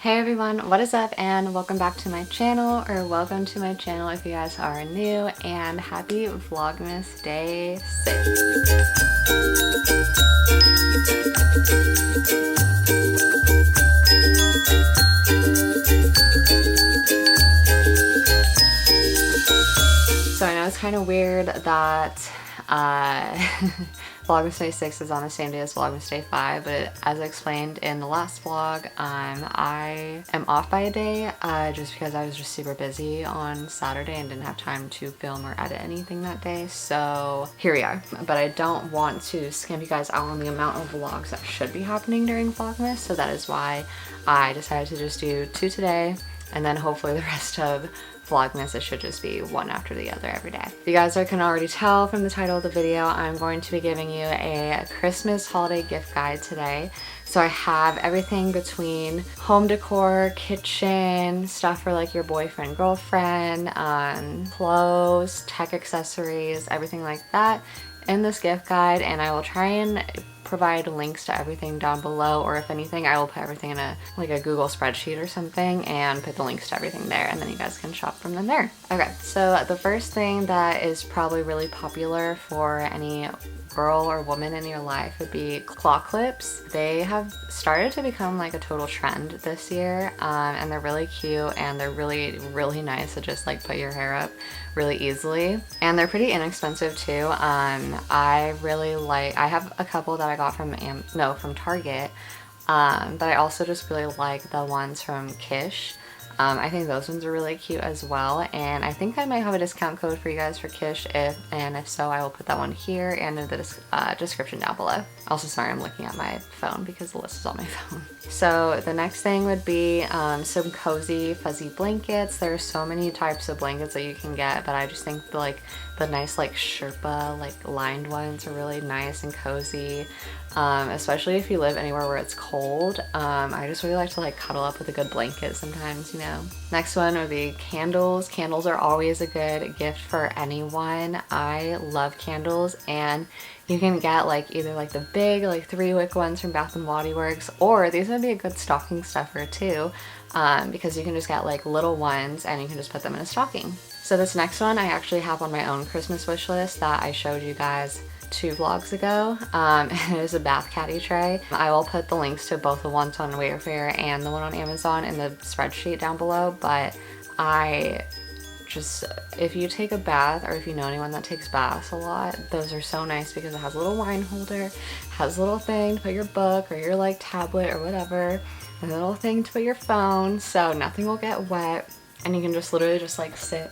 Hey everyone, what is up and welcome back to my channel, or welcome to my channel if you guys are new, and happy Vlogmas Day 6. So I know it's kind of weird that Vlogmas Day 6 is on the same day as Vlogmas Day 5, but as I explained in the last vlog, I am off by a day just because I was just super busy on Saturday and didn't have time to film or edit anything that day, so here we are. But I don't want to skimp you guys out on the amount of vlogs that should be happening during Vlogmas, so that is why I decided to just do 2 today, and then hopefully the rest of Vlogmas, it should just be one after the other every day. You guys can already tell from the title of the video, I'm going to be giving you a Christmas holiday gift guide today. So I have everything between home decor, kitchen, stuff for like your boyfriend, girlfriend, clothes, tech accessories, everything like that in this gift guide, and I will try and provide links to everything down below, or if anything I will put everything in a Google spreadsheet or something and put the links to everything there, and then you guys can shop from them there. Okay, so the first thing that is probably really popular for any girl or woman in your life would be claw clips. They have started to become like a total trend this year, and they're really cute and they're really nice to just like put your hair up really easily, and they're pretty inexpensive too. I have a couple that I got from Target, but I also just really like the ones from Kish. I think those ones are really cute as well, and I think I might have a discount code for you guys for Kish, if so I will put that one here and in the description down below. Also, sorry, I'm looking at my phone because the list is on my phone. So the next thing would be some cozy fuzzy blankets. There are so many types of blankets that you can get, but I just think the nice Sherpa lined ones are really nice and cozy, especially if you live anywhere where it's cold. I just really like to cuddle up with a good blanket sometimes, you know. Next one would be candles. Candles are always a good gift for anyone. I love candles, and you can get either the big 3-wick ones from Bath and Body Works, or these would be a good stocking stuffer too, because you can just get little ones and you can just put them in a stocking. So this next one I actually have on my own Christmas wish list that I showed you guys 2 vlogs ago. It is a bath caddy tray. I will put the links to both the ones on Wayfair and the one on Amazon in the spreadsheet down below, but if you take a bath, or if you know anyone that takes baths a lot, those are so nice because it has a little wine holder, has a little thing to put your book or your tablet or whatever, a little thing to put your phone so nothing will get wet, and you can just literally just sit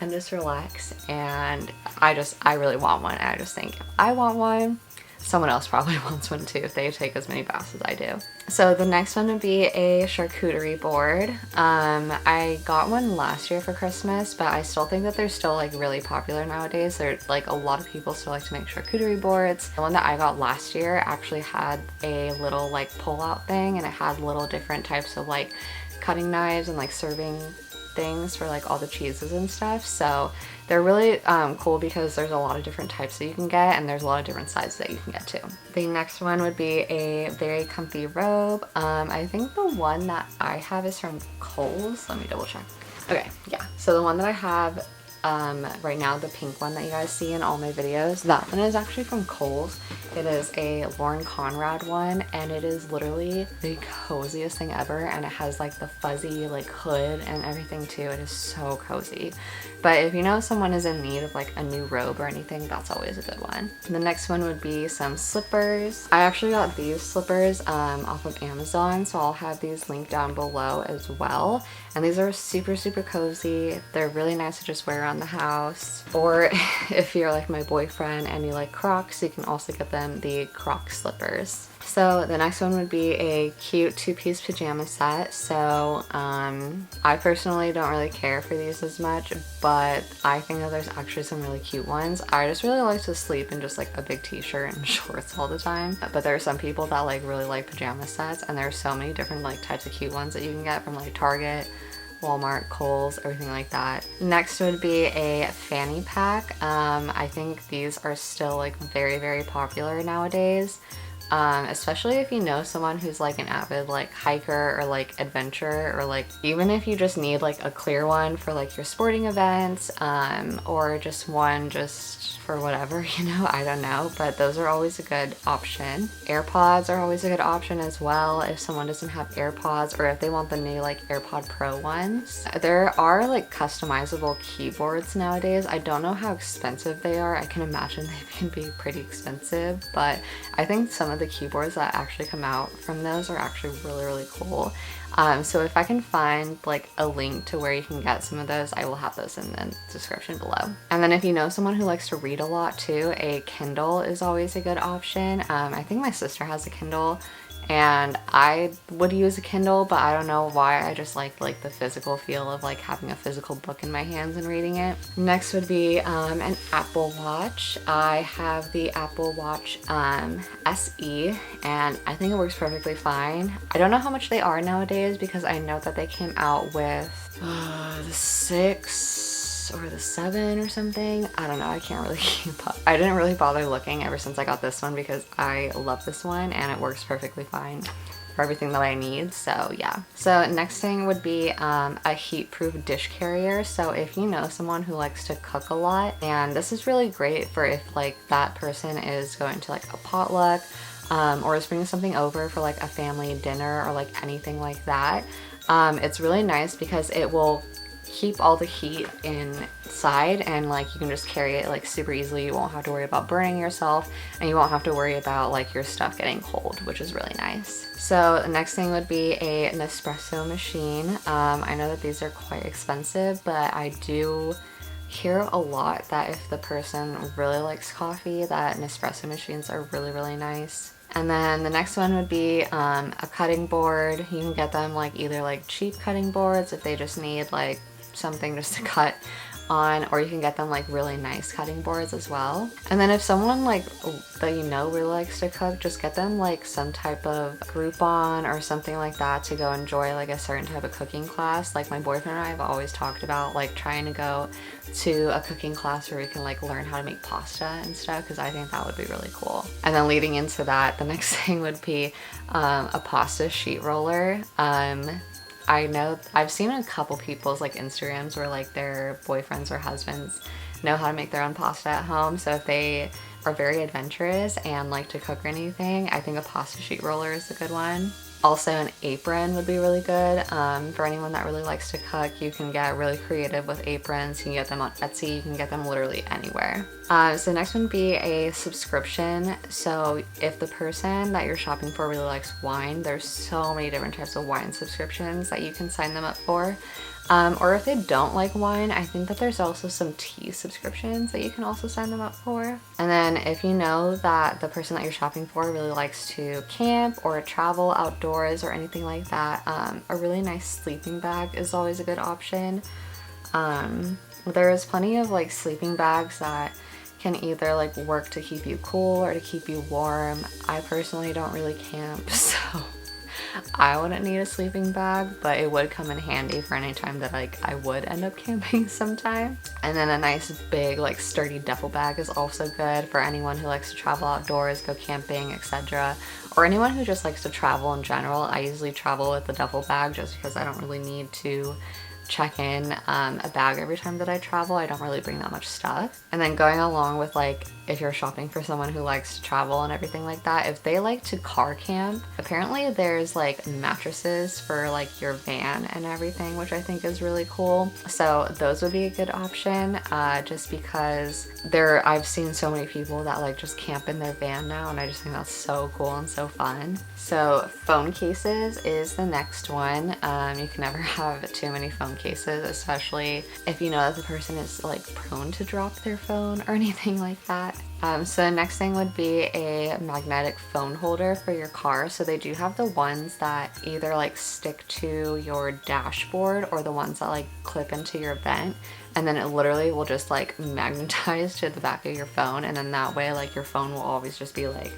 and just relax. And I really want one. I just think if I want one, someone else probably wants one too if they take as many baths as I do. So the next one would be a charcuterie board. I got one last year for Christmas, but I still think that they're still really popular nowadays. There's a lot of people still like to make charcuterie boards. The one that I got last year actually had a little pull out thing, and it had little different types of cutting knives and serving things for all the cheeses and stuff. So they're really cool because there's a lot of different types that you can get, and there's a lot of different sizes that you can get too. The next one would be a very comfy robe. I think the one that I have is from Kohl's. Let me double check. Okay, yeah, so the one that I have right now, the pink one that you guys see in all my videos, that one is actually from Kohl's. It is a Lauren Conrad one, and it is literally the coziest thing ever, and it has the fuzzy hood and everything too. It is so cozy. But if you know someone is in need of a new robe or anything, that's always a good one. The next one would be some slippers. I actually got these slippers off of Amazon, so I'll have these linked down below as well. And these are super cozy. They're really nice to just wear around the house, or if you're my boyfriend and you like Crocs, you can also get them the Crocs slippers. So the next one would be a cute 2-piece pajama set. So I personally don't really care for these as much, but I think that there's actually some really cute ones. I just really like to sleep in just a big t-shirt and shorts all the time, but there are some people that really like pajama sets, and there are so many different types of cute ones that you can get from Target, Walmart, Kohl's, everything like that. Next would be a Fanny Pack. I think these are still very popular nowadays. especially if you know someone who's like an avid like hiker or like adventurer, or like even if you just need like a clear one for like your sporting events, or just one just for whatever, you know, I don't know, but those are always a good option. AirPods are always a good option as well if someone doesn't have AirPods, or if they want the new like AirPod Pro ones. There are like customizable keyboards nowadays. I don't know how expensive they are. I can imagine they can be pretty expensive, but I think some of the keyboards that actually come out from those are actually really, really cool. So if I can find like a link to where you can get some of those, I will have those in the description below. And then if you know someone who likes to read a lot too, a Kindle is always a good option. I think my sister has a Kindle, and I would use a Kindle, but I don't know why. I just like the physical feel of like having a physical book in my hands and reading it. Next would be an Apple Watch. I have the Apple Watch SE, and I think it works perfectly fine. I don't know how much they are nowadays because I know that they came out with the 6 or the 7 or something. I don't know, I can't really keep up. I didn't really bother looking ever since I got this one because I love this one and it works perfectly fine for everything that I need, so yeah. So next thing would be a heat-proof dish carrier. So if you know someone who likes to cook a lot, and this is really great for if like that person is going to like a potluck, or is bringing something over for like a family dinner or like anything like that. It's really nice because it will keep all the heat inside, and like you can just carry it like super easily. You won't have to worry about burning yourself, and you won't have to worry about like your stuff getting cold, which is really nice. So the next thing would be a Nespresso machine. I know that these are quite expensive, but I do hear a lot that if the person really likes coffee, that Nespresso machines are really, really nice. And then the next one would be a cutting board. You can get them like either like cheap cutting boards if they just need like something just to cut on, or you can get them like really nice cutting boards as well. And then if someone like that you know really likes to cook, just get them like some type of Groupon or something like that to go enjoy like a certain type of cooking class. Like my boyfriend and I have always talked about like trying to go to a cooking class where we can like learn how to make pasta and stuff, because I think that would be really cool. And then leading into that, the next thing would be a pasta sheet roller. I know I've seen a couple people's like Instagrams where like their boyfriends or husbands know how to make their own pasta at home. So if they are very adventurous and like to cook or anything, I think a pasta sheet roller is a good one. Also an apron would be really good. For anyone that really likes to cook, you can get really creative with aprons. You can get them on Etsy, you can get them literally anywhere. So next one would be a subscription. So if the person that you're shopping for really likes wine, there's so many different types of wine subscriptions that you can sign them up for. Or if they don't like wine, I think that there's also some tea subscriptions that you can also sign them up for. And then if you know that the person that you're shopping for really likes to camp or travel outdoors or anything like that, a really nice sleeping bag is always a good option. There is plenty of like sleeping bags that can either like work to keep you cool or to keep you warm. I personally don't really camp, so I wouldn't need a sleeping bag, but it would come in handy for any time that like I would end up camping sometime. And then a nice big like sturdy duffel bag is also good for anyone who likes to travel outdoors, go camping, etc. Or anyone who just likes to travel in general. I usually travel with the duffel bag just because I don't really need to check in a bag every time that I travel. I don't really bring that much stuff. And then going along with like if you're shopping for someone who likes to travel and everything like that, if they like to car camp, apparently there's like mattresses for like your van and everything, which I think is really cool. So those would be a good option, just because I've seen so many people that like just camp in their van now, and I just think that's so cool and so fun. So phone cases is the next one. You can never have too many phone cases, especially if you know that the person is like prone to drop their phone or anything like that. So the next thing would be a magnetic phone holder for your car. So they do have the ones that either like stick to your dashboard or the ones that like clip into your vent, and then it literally will just like magnetize to the back of your phone, and then that way like your phone will always just be like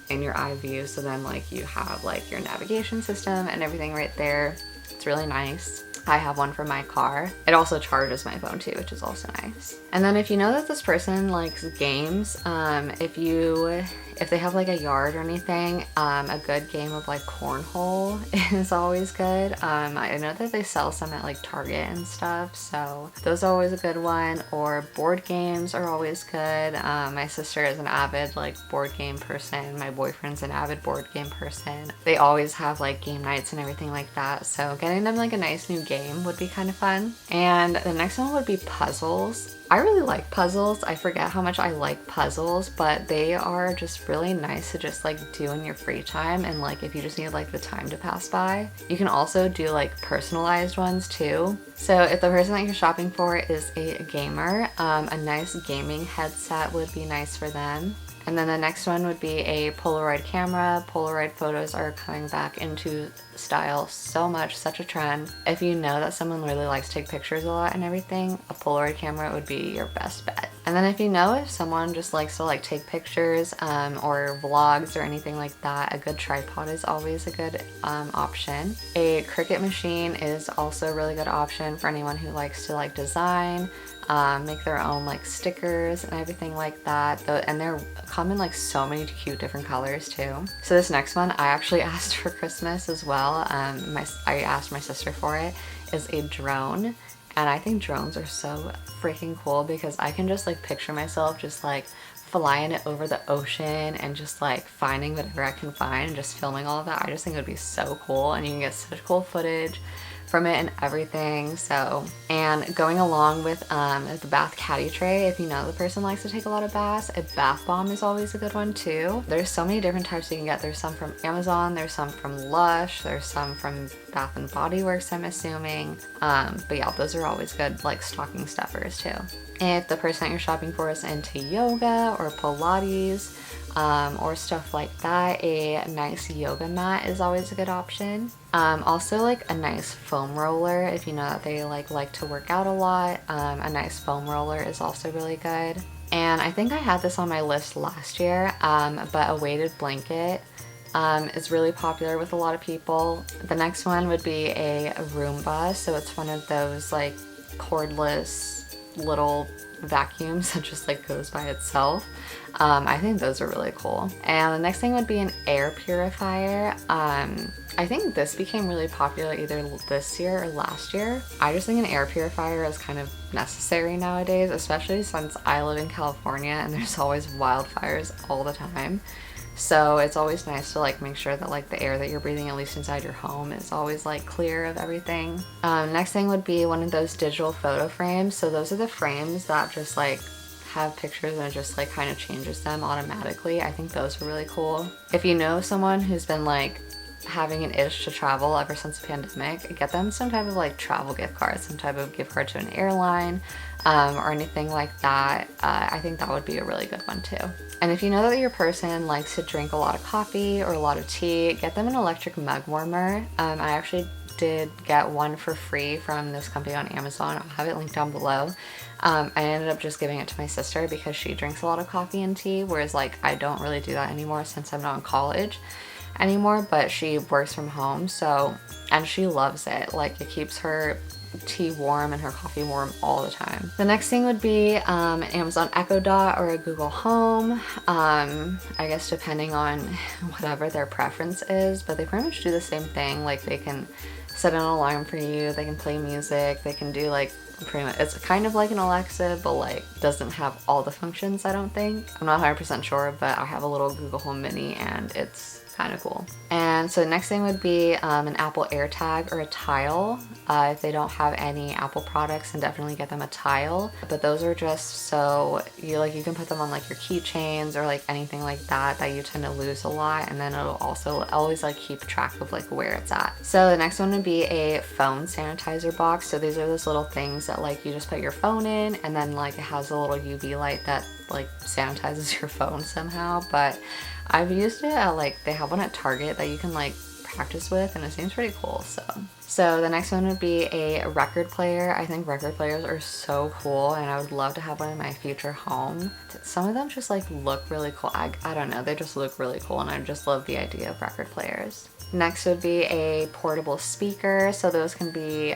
in your eye view. So then like you have like your navigation system and everything right there. It's really nice. I have one for my car. It also charges my phone too, which is also nice. And then if you know that this person likes games, if if they have like a yard or anything, a good game of like cornhole is always good. I know that they sell some at like Target and stuff, so those are always a good one. Or board games are always good. My sister is an avid like board game person. My boyfriend's an avid board game person. They always have like game nights and everything like that, so getting them like a nice new game would be kind of fun. And the next one would be puzzles. I really like puzzles. I forget how much I like puzzles, but they are just really nice to just like do in your free time, and like if you just need like the time to pass by. You can also do like personalized ones too. So if the person that you're shopping for is a gamer, a nice gaming headset would be nice for them. And then the next one would be a Polaroid camera. Polaroid photos are coming back into style so much, such a trend. If you know that someone really likes to take pictures a lot and everything, a Polaroid camera would be your best bet. And then if you know if someone just likes to like take pictures or vlogs or anything like that, a good tripod is always a good option. A Cricut machine is also a really good option for anyone who likes to like design, make their own like stickers and everything like that. And they're come in like so many cute different colors too. So this next one I actually asked for Christmas as well. I asked my sister for it, is a drone. And I think drones are so freaking cool because I can just like picture myself just like flying it over the ocean and just like finding whatever I can find and just filming all of that. I just think it would be so cool, and you can get such cool footage from it and everything. So, and going along with the bath caddy tray, if you know the person likes to take a lot of baths, a bath bomb is always a good one too. There's so many different types you can get. There's some from Amazon, there's some from Lush, there's some from Bath and Body Works, I'm assuming. But yeah, those are always good like stocking stuffers too. If the person that you're shopping for is into yoga or Pilates, or stuff like that, a nice yoga mat is always a good option. Also like a nice foam roller, if you know that they like to work out a lot, a nice foam roller is also really good. And I think I had this on my list last year, but a weighted blanket is really popular with a lot of people. The next one would be a Roomba, so it's one of those like cordless little vacuums that just like goes by itself. I think those are really cool. And the next thing would be an air purifier. I think this became really popular either this year or last year. I just think an air purifier is kind of necessary nowadays, especially since I live in California and there's always wildfires all the time. So it's always nice to like make sure that like the air that you're breathing, at least inside your home, is always like clear of everything. Next thing would be one of those digital photo frames. So those are the frames that just like have pictures and it just like kind of changes them automatically. I think those are really cool. If you know someone who's been like having an itch to travel ever since the pandemic, get them some type of like travel gift card, some type of gift card to an airline or anything like that. I think that would be a really good one too. And if you know that your person likes to drink a lot of coffee or a lot of tea, get them an electric mug warmer. I actually did get one for free from this company on Amazon. I'll have it linked down below. I ended up just giving it to my sister because she drinks a lot of coffee and tea, whereas like I don't really do that anymore since I'm not in college anymore, but she works from home, so, and she loves it. Like it keeps her tea warm and her coffee warm all the time. The next thing would be an Amazon Echo Dot or a Google Home, I guess depending on whatever their preference is, but they pretty much do the same thing. Like they can set an alarm for you, they can play music, they can do like pretty much, it's kind of like an Alexa, but like doesn't have all the functions, I don't think. I'm not 100% sure, but I have a little Google Home Mini and it's kind of cool. And so the next thing would be an Apple AirTag or a Tile. If they don't have any Apple products, then definitely get them a Tile. But those are just so you can put them on like your keychains or like anything like that you tend to lose a lot, and then it'll also always like keep track of like where it's at. So the next one would be a phone sanitizer box. So these are those little things that like you just put your phone in, and then like it has a little UV light that like sanitizes your phone somehow. But I've used it at like, they have one at Target that you can like practice with, and it seems pretty cool. So the next one would be a record player. I think record players are so cool, and I would love to have one in my future home. Some of them just like look really cool. I don't know, they just look really cool, and I just love the idea of record players. Next would be a portable speaker. So those can be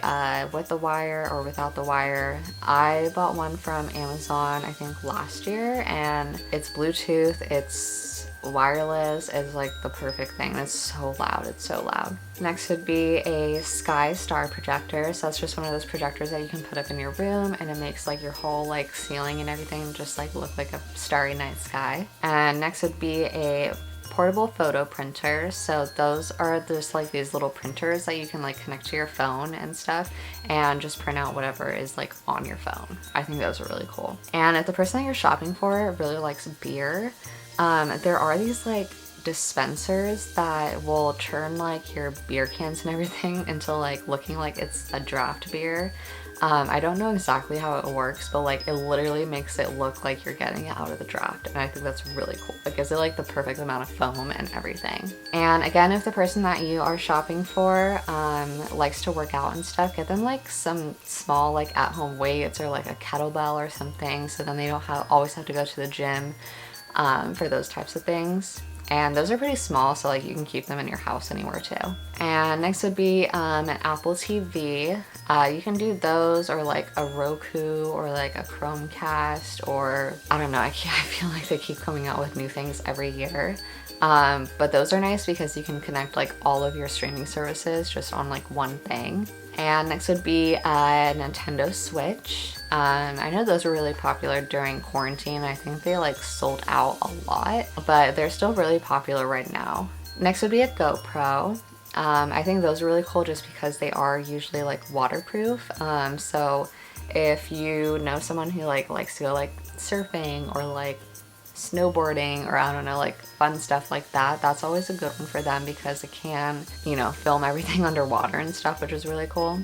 with the wire or without the wire. I bought one from Amazon, I think last year, and it's Bluetooth. It's wireless is like the perfect thing. It's so loud, it's so loud. Next would be a Sky Star Projector. So that's just one of those projectors that you can put up in your room, and it makes like your whole like ceiling and everything just like look like a starry night sky. And next would be a portable photo printer. So those are just like these little printers that you can like connect to your phone and stuff and just print out whatever is like on your phone. I think those are really cool. And if the person that you're shopping for really likes beer, there are these like dispensers that will turn like your beer cans and everything into like looking like it's a draft beer. I don't know exactly how it works, but like it literally makes it look like you're getting it out of the draft, and I think that's really cool. It gives it like the perfect amount of foam and everything. And again, if the person that you are shopping for likes to work out and stuff, get them like some small like at-home weights or like a kettlebell or something, so then they don't always have to go to the gym for those types of things. And those are pretty small, so like you can keep them in your house anywhere too. And next would be an Apple TV. You can do those, or like a Roku, or like a Chromecast, or I don't know, I feel like they keep coming out with new things every year. But those are nice because you can connect like all of your streaming services just on like one thing. And next would be a Nintendo Switch. I know those were really popular during quarantine. I think they like sold out a lot, but they're still really popular right now. Next would be a GoPro. I think those are really cool just because they are usually like waterproof. So if you know someone who like likes to go like surfing or like snowboarding, or I don't know, like fun stuff like that, that's always a good one for them because it can, you know, film everything underwater and stuff, which is really cool.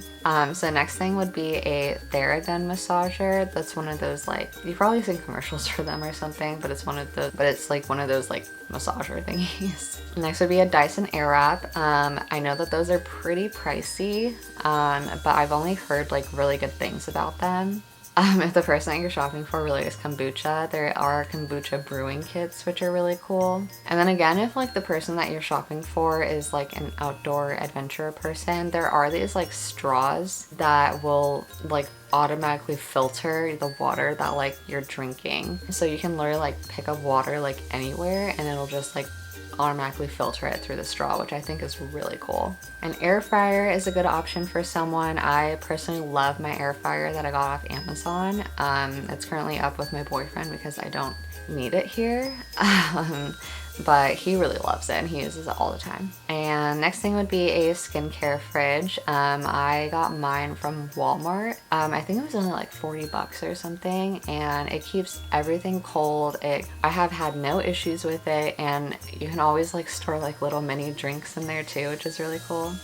So next thing would be a Theraden Massager. That's one of those, like, you've probably seen commercials for them or something, but it's like one of those like massager thingies. Next would be a Dyson Air Wrap. I know that those are pretty pricey, but I've only heard like really good things about them. If the person that you're shopping for really is kombucha, there are kombucha brewing kits, which are really cool. And then again, if like the person that you're shopping for is like an outdoor adventure person, there are these like straws that will like automatically filter the water that like you're drinking. So you can literally like pick up water like anywhere, and it'll just like automatically filter it through the straw, which I think is really cool. An air fryer is a good option for someone. I personally love my air fryer that I got off Amazon. It's currently up with my boyfriend because I don't need it here. But he really loves it and he uses it all the time. And next thing would be a skincare fridge. I got mine from Walmart. I think it was only like 40 bucks or something, and it keeps everything cold. I have had no issues with it, and you can always like store like little mini drinks in there too, which is really cool.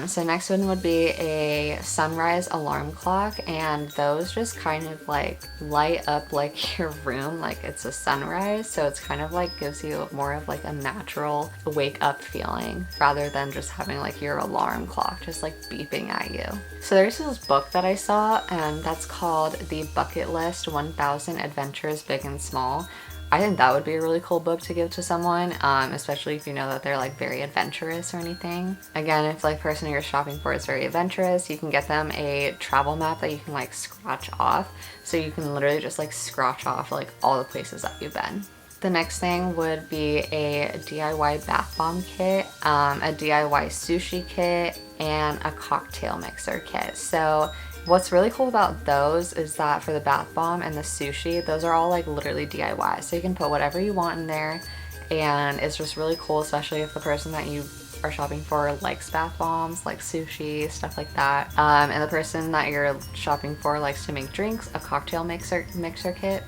So next one would be a sunrise alarm clock, and those just kind of like light up like your room like it's a sunrise, so it's kind of like gives you more of like a natural wake up feeling rather than just having like your alarm clock just like beeping at you. So there's this book that I saw, and that's called The Bucket List 1000 Adventures Big and Small. I think that would be a really cool book to give to someone, especially if you know that they're like very adventurous or anything. Again, if like the person you're shopping for is very adventurous, you can get them a travel map that you can like scratch off. So you can literally just like scratch off like all the places that you've been. The next thing would be a DIY bath bomb kit, a DIY sushi kit, and a cocktail mixer kit. So what's really cool about those is that for the bath bomb and the sushi, those are all like literally DIY. So you can put whatever you want in there, and it's just really cool, especially if the person that you are shopping for likes bath bombs, like sushi, stuff like that. And the person that you're shopping for likes to make drinks, a cocktail mixer kit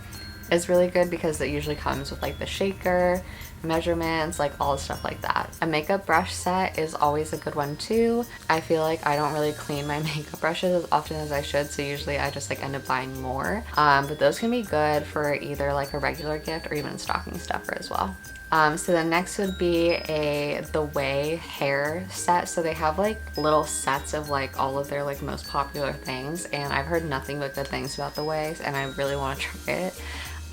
is really good because it usually comes with like the shaker, measurements, like all the stuff like that. A makeup brush set is always a good one too. I feel like I don't really clean my makeup brushes as often as I should, so usually I just like end up buying more. But those can be good for either like a regular gift or even a stocking stuffer as well. So the next would be the Whey Hair Set. So they have like little sets of like all of their like most popular things, and I've heard nothing but good things about the Wheys, and I really want to try it.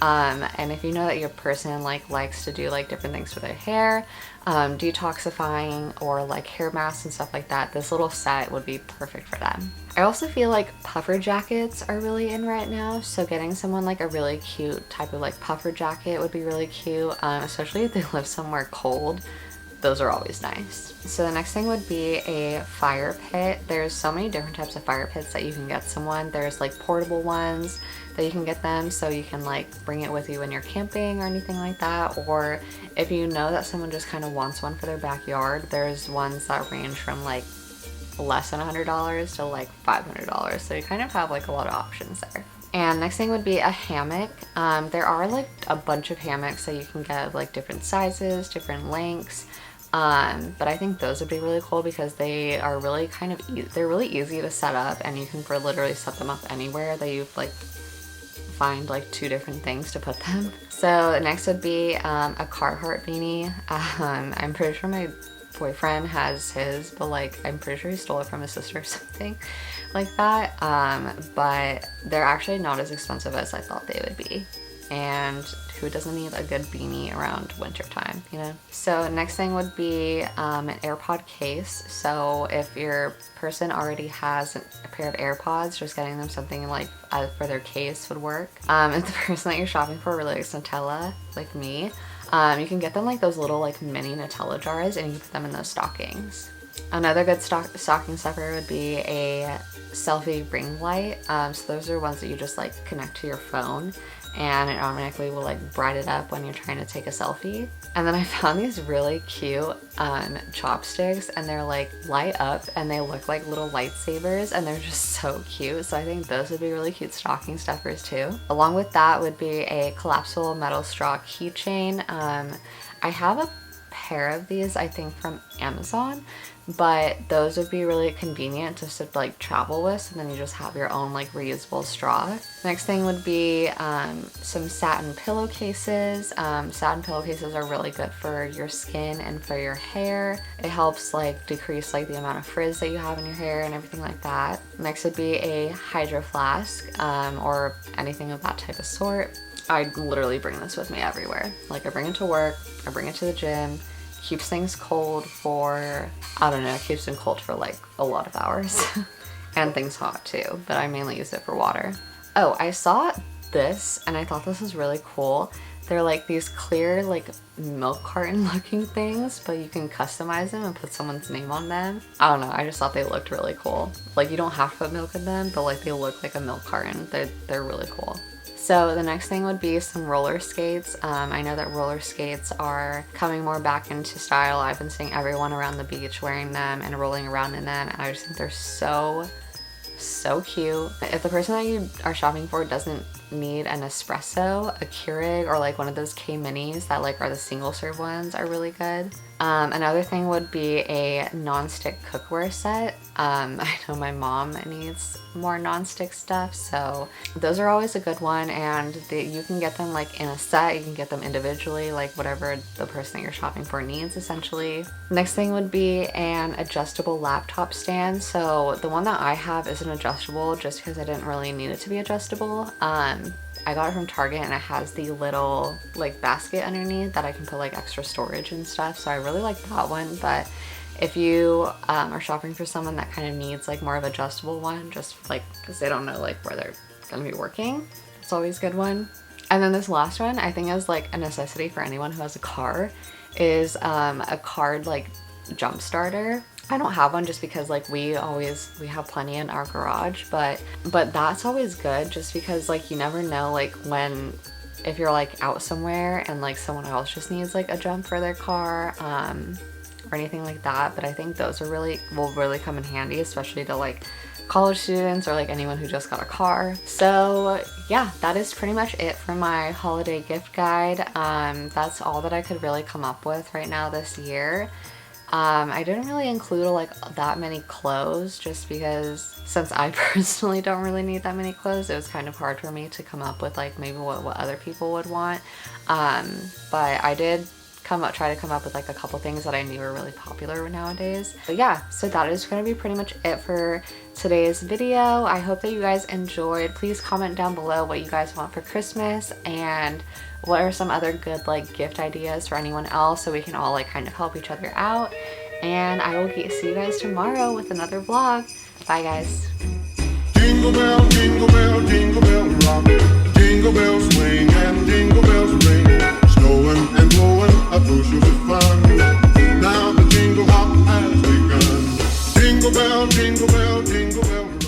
And if you know that your person like likes to do like different things with their hair, detoxifying or like hair masks and stuff like that, this little set would be perfect for them. I also feel like puffer jackets are really in right now, so getting someone like a really cute type of like puffer jacket would be really cute, especially if they live somewhere cold. Those are always nice. So the next thing would be a fire pit. There's so many different types of fire pits that you can get someone. There's like portable ones that you can get them, so you can like bring it with you when you're camping or anything like that. Or if you know that someone just kind of wants one for their backyard, there's ones that range from like less than $100 to like $500. So you kind of have like a lot of options there. And next thing would be a hammock. There are like a bunch of hammocks that you can get of like different sizes, different lengths. But I think those would be really cool because they are really kind of they're really easy to set up, and you can literally set them up anywhere that you like find like 2 different things to put them. So next would be a Carhartt beanie. I'm pretty sure my boyfriend has his, but like I'm pretty sure he stole it from his sister or something like that. But they're actually not as expensive as I thought they would be. And who doesn't need a good beanie around winter time, you know? So next thing would be an Airpod case. So if your person already has a pair of AirPods, just getting them something like for their case would work. If the person that you're shopping for really likes Nutella, like me, you can get them like those little like mini Nutella jars, and you can put them in those stockings. Another good stocking stuffer would be a selfie ring light. So those are ones that you just like connect to your phone, and it automatically will like bright it up when you're trying to take a selfie. And then I found these really cute chopsticks, and they're like light up and they look like little lightsabers, and they're just so cute. So I think those would be really cute stocking stuffers too. Along with that would be a collapsible metal straw keychain. I have a pair of these, I think from Amazon, but those would be really convenient just to like travel with, and then you just have your own like reusable straw. Next thing would be some satin pillowcases. Satin pillowcases are really good for your skin and for your hair. It helps like decrease like the amount of frizz that you have in your hair and everything like that. Next would be a Hydra Flask, or anything of that type of sort. I literally bring this with me everywhere. Like I bring it to work, I bring it to the gym. Keeps things cold for, I don't know, it keeps them cold for like a lot of hours. And things hot too, but I mainly use it for water. Oh, I saw this and I thought this was really cool. They're like these clear like milk carton looking things, but you can customize them and put someone's name on them. I don't know, I just thought they looked really cool. Like you don't have to put milk in them, but like they look like a milk carton. They're really cool. So the next thing would be some roller skates. I know that roller skates are coming more back into style. I've been seeing everyone around the beach wearing them and rolling around in them, and I just think they're so cute. If the person that you are shopping for doesn't need an Nespresso, a Keurig, or like one of those K minis that like are the single serve ones are really good. Another thing would be a Nonstick Cookware Set. I know my mom needs more nonstick stuff, so those are always a good one, and you can get them like in a set, you can get them individually, like whatever the person that you're shopping for needs essentially. Next thing would be an adjustable laptop stand. So the one that I have isn't adjustable just because I didn't really need it to be adjustable. I got it from Target, and it has the little like basket underneath that I can put like extra storage and stuff, so I really like that one. But if you are shopping for someone that kind of needs like more of an adjustable one, just like because they don't know like where they're gonna be working, it's always a good one. And then this last one I think is like a necessity for anyone who has a car, is a card like jump starter. I don't have one just because like we have plenty in our garage, but that's always good just because like you never know like when, if you're like out somewhere and like someone else just needs like a jump for their car or anything like that. But I think those are will really come in handy, especially to like college students or like anyone who just got a car. So yeah, that is pretty much it for my holiday gift guide. That's all that I could really come up with right now this year. I didn't really include like that many clothes just because since I personally don't really need that many clothes, it was kind of hard for me to come up with like maybe what other people would want. But I did try to come up with like a couple things that I knew were really popular nowadays. But yeah, so that is going to be pretty much it for today's video. I hope that you guys enjoyed. Please comment down below what you guys want for Christmas and what are some other good like gift ideas for anyone else, so we can all like kind of help each other out. And I will see you guys tomorrow with another vlog. Bye guys. Jingle bell, jingle bell, jingle bell rock. Jingle bells swing and jingle bells ring. Snowing and blowing a bushel of fun. Now the jingle hop has begun. Jingle bell, jingle bell, jingle bell rock.